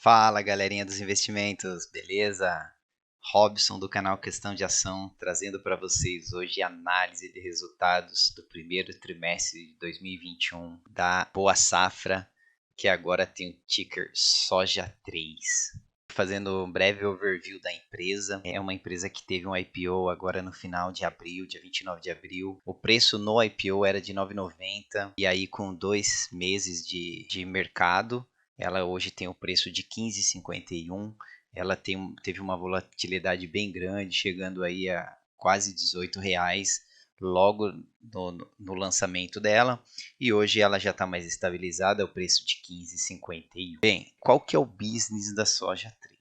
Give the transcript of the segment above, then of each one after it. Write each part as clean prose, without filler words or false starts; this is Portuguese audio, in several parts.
Fala, galerinha dos investimentos, beleza? Robson do canal Questão de Ação, trazendo para vocês hoje a análise de resultados do primeiro trimestre de 2021 da Boa Safra, que agora tem o ticker Soja3. Fazendo um breve overview da empresa, é uma empresa que teve um IPO agora no final de abril, dia 29 de abril. O preço no IPO era de R$ 9,90 e aí com 2 meses de mercado, ela hoje tem o preço de R$ 15,51. Ela teve uma volatilidade bem grande, chegando aí a quase R$ 18 logo no lançamento dela, e hoje ela já está mais estabilizada, é o preço de 15,51. Bem, qual que é o business da Soja 3?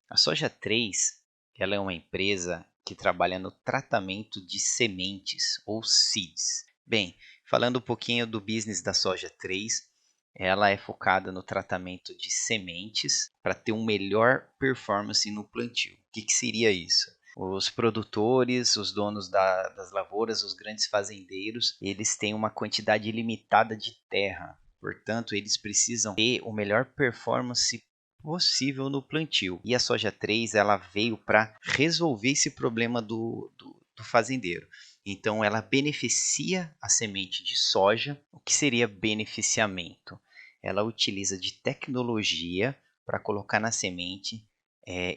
A Soja 3, ela é uma empresa que trabalha no tratamento de sementes ou seeds. Bem, falando um pouquinho do business da Soja 3, ela é focada no tratamento de sementes para ter uma melhor performance no plantio. O que seria isso? Os produtores, os donos das lavouras, os grandes fazendeiros, eles têm uma quantidade limitada de terra. Portanto, eles precisam ter o melhor performance possível no plantio. E a Soja 3 ela veio para resolver esse problema do fazendeiro. Então, ela beneficia a semente de soja. O que seria beneficiamento? Ela utiliza de tecnologia para colocar na semente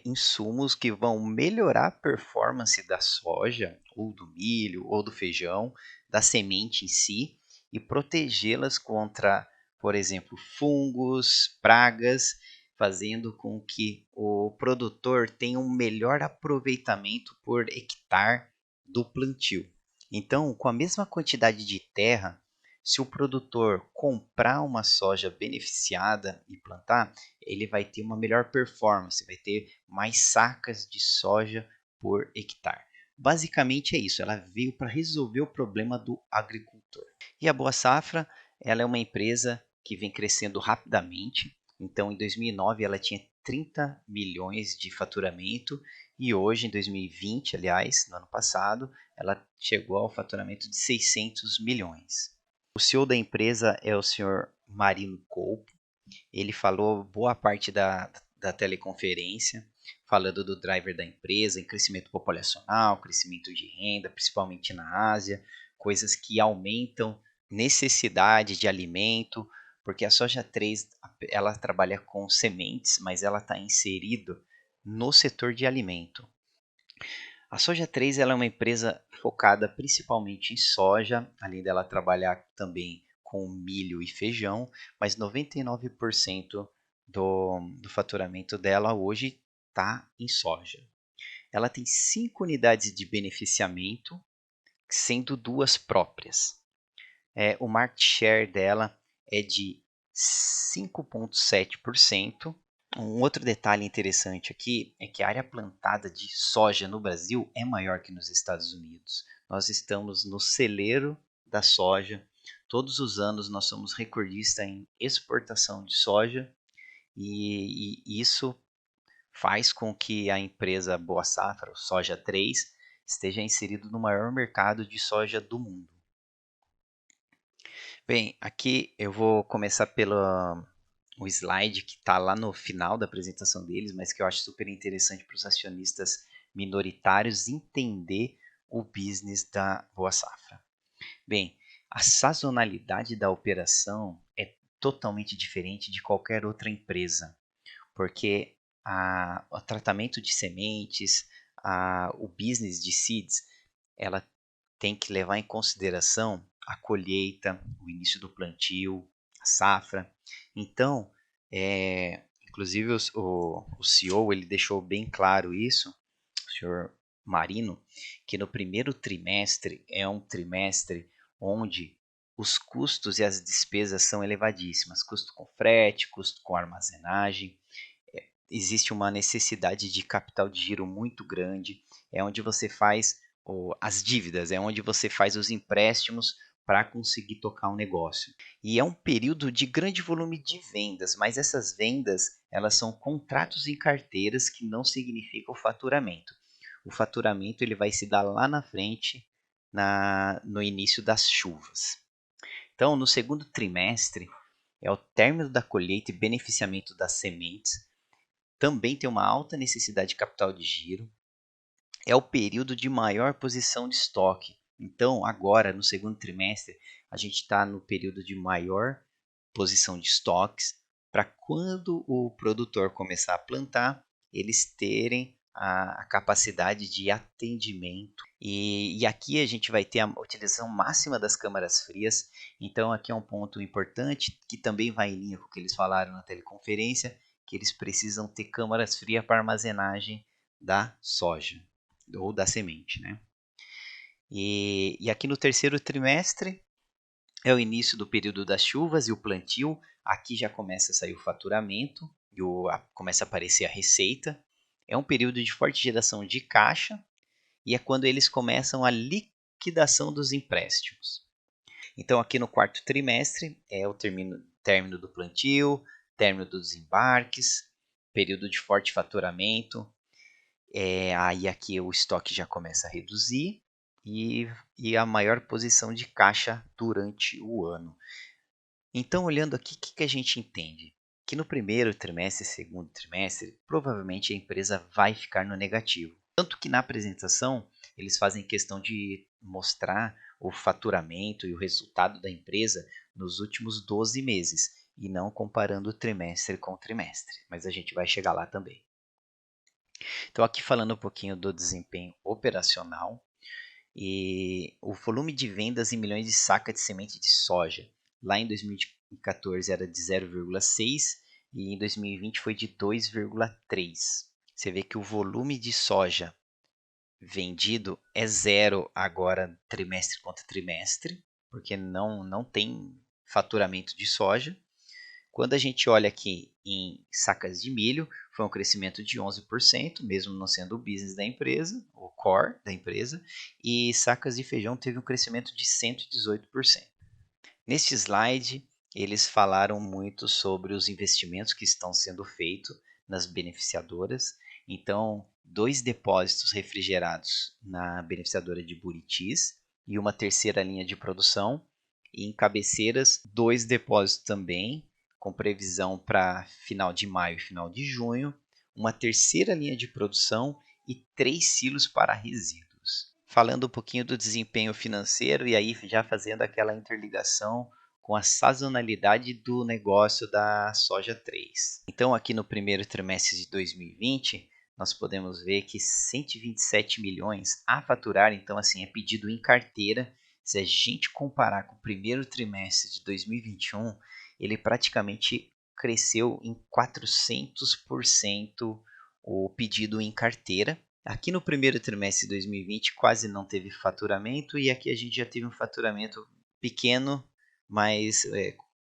insumos que vão melhorar a performance da soja, ou do milho, ou do feijão, da semente em si, e protegê-las contra, por exemplo, fungos, pragas, fazendo com que o produtor tenha um melhor aproveitamento por hectare do plantio. Então, com a mesma quantidade de terra, se o produtor comprar uma soja beneficiada e plantar, ele vai ter uma melhor performance, vai ter mais sacas de soja por hectare. Basicamente é isso, ela veio para resolver o problema do agricultor. E a Boa Safra, ela é uma empresa que vem crescendo rapidamente. Então, em 2009, ela tinha 30 milhões de faturamento e hoje, em 2020, aliás, no ano passado, ela chegou ao faturamento de 600 milhões. O CEO da empresa é o senhor Marino Coupe. Ele falou boa parte da teleconferência, falando do driver da empresa, em crescimento populacional, crescimento de renda, principalmente na Ásia, coisas que aumentam necessidade de alimento, porque a Soja 3 ela trabalha com sementes, mas ela está inserido no setor de alimento. A Soja 3 ela é uma empresa focada principalmente em soja, além dela trabalhar também com milho e feijão, mas 99% do faturamento dela hoje está em soja. Ela tem 5 unidades de beneficiamento, sendo 2 próprias. O market share dela é de 5,7%. Um outro detalhe interessante aqui é que a área plantada de soja no Brasil é maior que nos Estados Unidos. Nós estamos no celeiro da soja. Todos os anos nós somos recordistas em exportação de soja e isso faz com que a empresa Boa Safra, o Soja 3, esteja inserido no maior mercado de soja do mundo. Bem, aqui eu vou começar pelo o slide que está lá no final da apresentação deles, mas que eu acho super interessante para os acionistas minoritários entender o business da Boa Safra. Bem, a sazonalidade da operação é totalmente diferente de qualquer outra empresa, porque o tratamento de sementes, o business de seeds, ela tem que levar em consideração a colheita, o início do plantio, a safra. Então, inclusive o CEO ele deixou bem claro isso, o senhor Marino, que no primeiro trimestre é um trimestre onde os custos e as despesas são elevadíssimas, custo com frete, custo com armazenagem, existe uma necessidade de capital de giro muito grande, é onde você faz as dívidas, é onde você faz os empréstimos para conseguir tocar um negócio. E é um período de grande volume de vendas, mas essas vendas elas são contratos em carteiras que não significam faturamento. O faturamento ele vai se dar lá na frente, no início das chuvas. Então, no segundo trimestre, é o término da colheita e beneficiamento das sementes. também tem uma alta necessidade de capital de giro, é o período de maior posição de estoque. Então, agora, no segundo trimestre, a gente está no período de maior posição de estoques, para quando o produtor começar a plantar, eles terem a capacidade de atendimento. E aqui a gente vai ter a utilização máxima das câmaras frias. Então, aqui é um ponto importante que também vai em linha com o que eles falaram na teleconferência, que eles precisam ter câmaras frias para armazenagem da soja ou da semente, né? E aqui no terceiro trimestre é o início do período das chuvas e o plantio. Aqui já começa a sair o faturamento e começa a aparecer a receita. É um período de forte geração de caixa e é quando eles começam a liquidação dos empréstimos. Então, aqui no quarto trimestre é o término do plantio, término dos embarques, período de forte faturamento. Aí aqui o estoque já começa a reduzir e a maior posição de caixa durante o ano. Então, olhando aqui, o que a gente entende? Que no primeiro trimestre e segundo trimestre, provavelmente a empresa vai ficar no negativo. Tanto que na apresentação, eles fazem questão de mostrar o faturamento e o resultado da empresa nos últimos 12 meses, e não comparando trimestre com trimestre. Mas a gente vai chegar lá também. Então, aqui falando um pouquinho do desempenho operacional, e o volume de vendas em milhões de sacas de semente de soja. Lá em 2014 era de 0,6 e em 2020 foi de 2,3. Você vê que o volume de soja vendido é zero agora, trimestre contra trimestre, porque não tem faturamento de soja. Quando a gente olha aqui em sacas de milho, foi um crescimento de 11%, mesmo não sendo o business da empresa, o core da empresa, e sacas de feijão teve um crescimento de 118%. Neste slide, eles falaram muito sobre os investimentos que estão sendo feitos nas beneficiadoras. Então, 2 depósitos refrigerados na beneficiadora de Buritis e uma terceira linha de produção. E em Cabeceiras, 2 depósitos também, com previsão para final de maio e final de junho, uma terceira linha de produção e 3 silos para resíduos. Falando um pouquinho do desempenho financeiro e aí já fazendo aquela interligação com a sazonalidade do negócio da soja 3. Então, aqui no primeiro trimestre de 2020, nós podemos ver que 127 milhões a faturar, então assim, é pedido em carteira. Se a gente comparar com o primeiro trimestre de 2021, ele praticamente cresceu em 400% o pedido em carteira. Aqui no primeiro trimestre de 2020 quase não teve faturamento e aqui a gente já teve um faturamento pequeno, mas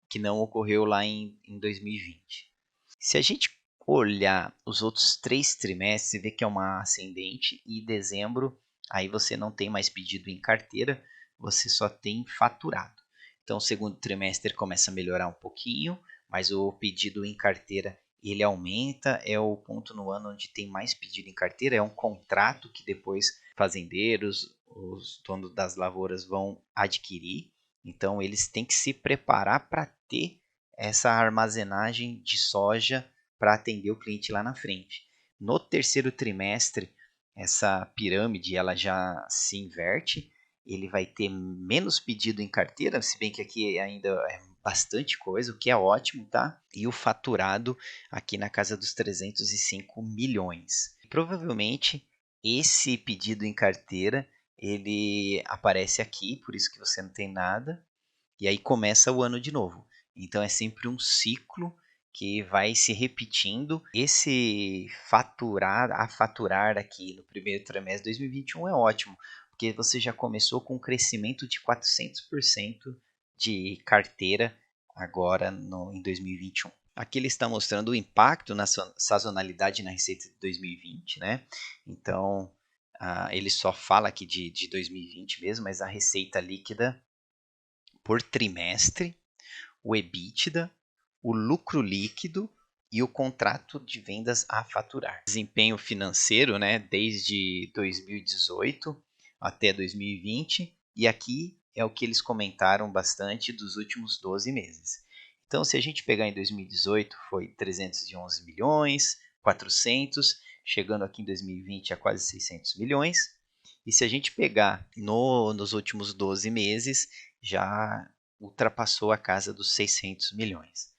que não ocorreu lá em 2020. Se a gente olhar os outros 3 trimestres, você vê que é uma ascendente e dezembro aí você não tem mais pedido em carteira, você só tem faturado. Então o segundo trimestre começa a melhorar um pouquinho, mas o pedido em carteira ele aumenta, é o ponto no ano onde tem mais pedido em carteira, é um contrato que depois fazendeiros, os donos das lavouras vão adquirir, então eles têm que se preparar para ter essa armazenagem de soja para atender o cliente lá na frente. No terceiro trimestre, essa pirâmide ela já se inverte, ele vai ter menos pedido em carteira, se bem que aqui ainda é bastante coisa, o que é ótimo, tá? E o faturado aqui na casa dos 305 milhões. Provavelmente esse pedido em carteira ele aparece aqui, por isso que você não tem nada, e aí começa o ano de novo. Então é sempre um ciclo que vai se repetindo. Esse faturar aqui no primeiro trimestre de 2021 é ótimo, porque você já começou com um crescimento de 400% de carteira agora em 2021. Aqui ele está mostrando o impacto na sazonalidade na receita de 2020, né? Então, ele só fala aqui de 2020 mesmo, mas a receita líquida por trimestre, o EBITDA, o lucro líquido e o contrato de vendas a faturar. Desempenho financeiro, né, desde 2018 até 2020, e aqui é o que eles comentaram bastante dos últimos 12 meses. Então, se a gente pegar em 2018, foi 311 milhões, 400, chegando aqui em 2020 a quase 600 milhões. E se a gente pegar nos últimos 12 meses, já ultrapassou a casa dos 600 milhões.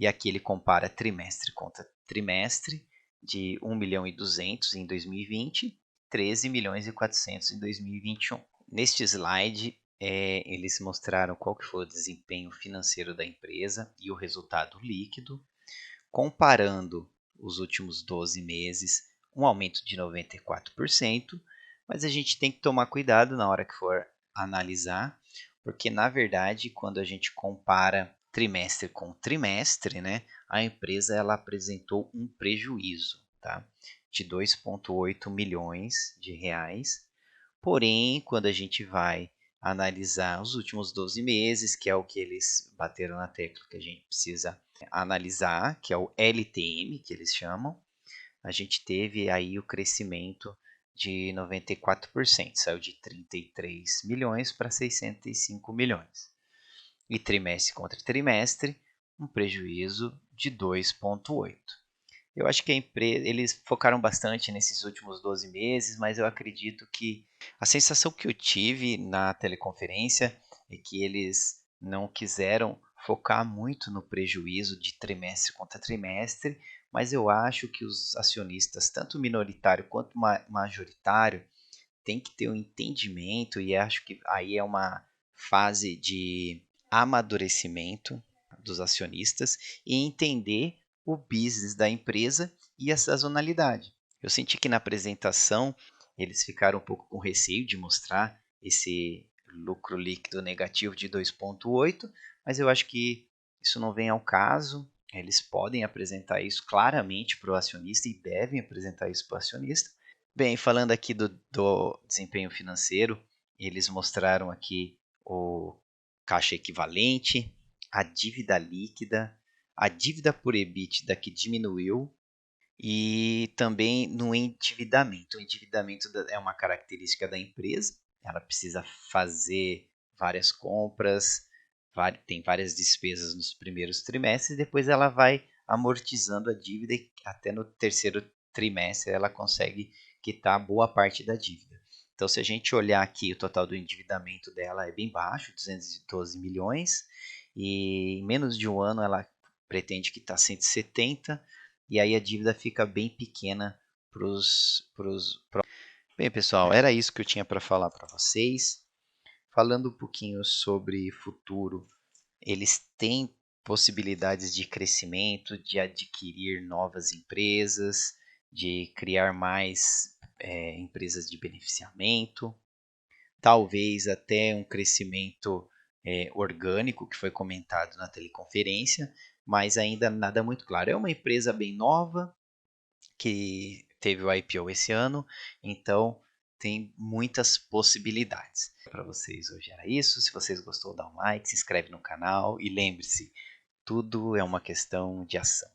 E aqui ele compara trimestre contra trimestre, de 1 milhão e 200 em 2020, 13 milhões e 400 em 2021. Neste slide, eles mostraram qual que foi o desempenho financeiro da empresa e o resultado líquido, comparando os últimos 12 meses, um aumento de 94%, mas a gente tem que tomar cuidado na hora que for analisar, porque na verdade, quando a gente compara trimestre com trimestre, né, a empresa ela apresentou um prejuízo, tá, de 2,8 milhões de reais. Porém, quando a gente vai analisar os últimos 12 meses, que é o que eles bateram na tecla que a gente precisa analisar, que é o LTM, que eles chamam, a gente teve aí o crescimento de 94%, saiu de 33 milhões para 605 milhões. E trimestre contra trimestre, um prejuízo de 2,8. Eu acho que eles focaram bastante nesses últimos 12 meses, mas eu acredito que a sensação que eu tive na teleconferência é que eles não quiseram focar muito no prejuízo de trimestre contra trimestre, mas eu acho que os acionistas, tanto minoritário quanto majoritário, têm que ter um entendimento, e acho que aí é uma fase de amadurecimento dos acionistas e entender o business da empresa e a sazonalidade. Eu senti que na apresentação eles ficaram um pouco com receio de mostrar esse lucro líquido negativo de 2,8, mas eu acho que isso não vem ao caso. Eles podem apresentar isso claramente para o acionista e devem apresentar isso para o acionista. Bem, falando aqui do desempenho financeiro, eles mostraram aqui o caixa equivalente, a dívida líquida, a dívida por EBITDA que diminuiu e também no endividamento. O endividamento é uma característica da empresa, ela precisa fazer várias compras, tem várias despesas nos primeiros trimestres, depois ela vai amortizando a dívida e até no terceiro trimestre ela consegue quitar boa parte da dívida. Então, se a gente olhar aqui, o total do endividamento dela é bem baixo, 212 milhões, e em menos de um ano ela pretende quitar 170, e aí a dívida fica bem pequena para os. Bem, pessoal, era isso que eu tinha para falar para vocês. Falando um pouquinho sobre futuro, eles têm possibilidades de crescimento, de adquirir novas empresas, de criar mais empresas de beneficiamento, talvez até um crescimento orgânico, que foi comentado na teleconferência, mas ainda nada muito claro. É uma empresa bem nova, que teve o IPO esse ano, então tem muitas possibilidades. Para vocês hoje era isso. Se vocês gostou, dá um like, se inscreve no canal e lembre-se, tudo é uma questão de ação.